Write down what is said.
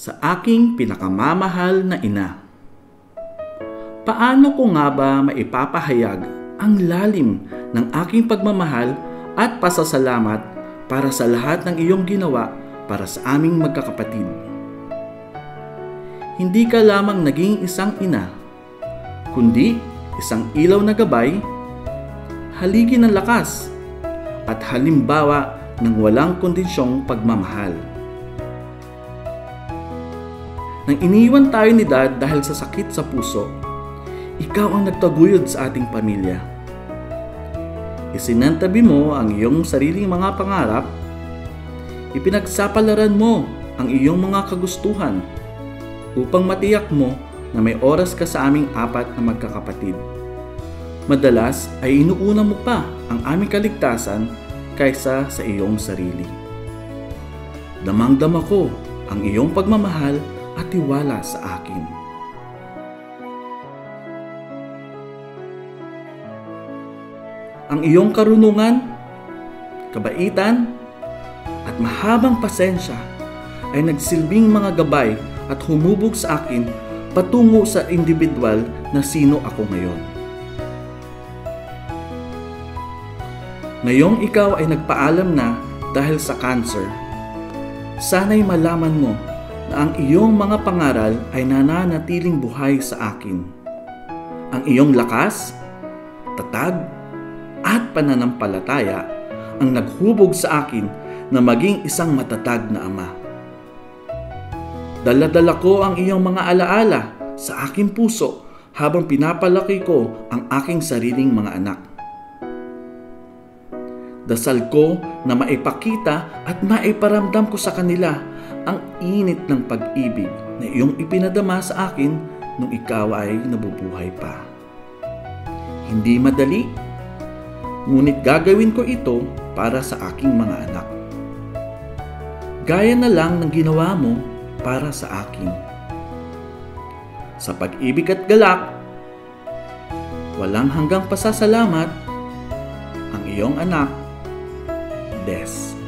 sa aking pinakamamahal na ina. Paano ko nga ba maipapahayag ang lalim ng aking pagmamahal at pasasalamat para sa lahat ng iyong ginawa para sa aming magkakapatid? Hindi ka lamang naging isang ina, kundi isang ilaw na gabay, haligi ng lakas, at halimbawa ng walang kondisyong pagmamahal. Nang iniwan tayo ni Dad dahil sa sakit sa puso, ikaw ang nagtaguyod sa ating pamilya. Isinantabi mo ang iyong sariling mga pangarap, ipinagsapalaran mo ang iyong mga kagustuhan upang matiyak mo na may oras ka sa aming apat na magkakapatid. Madalas ay inuuna mo pa ang aming kaligtasan kaysa sa iyong sarili. Damang-dama ko ang iyong pagmamahal at tiwala sa akin. Ang iyong karunungan, kabaitan, at mahabang pasensya ay nagsilbing mga gabay at humubog sa akin patungo sa individual na sino ako ngayon. Ngayong ikaw ay nagpaalam na dahil sa cancer, sana'y malaman mo na ang iyong mga pangaral ay nananatiling buhay sa akin. Ang iyong lakas, tatag, at pananampalataya ang naghubog sa akin na maging isang matatag na ama. Dala-dala ko ang iyong mga alaala sa aking puso habang pinapalaki ko ang aking sariling mga anak. Dasal ko na maipakita at maiparamdam ko sa kanila ang init ng pag-ibig na iyong ipinadama sa akin nung ikaw ay nabubuhay pa. Hindi madali, ngunit gagawin ko ito para sa aking mga anak. Gaya na lang ng ginawa mo para sa akin. Sa pag-ibig at galak, walang hanggang pasasalamat, ang iyong anak, Des.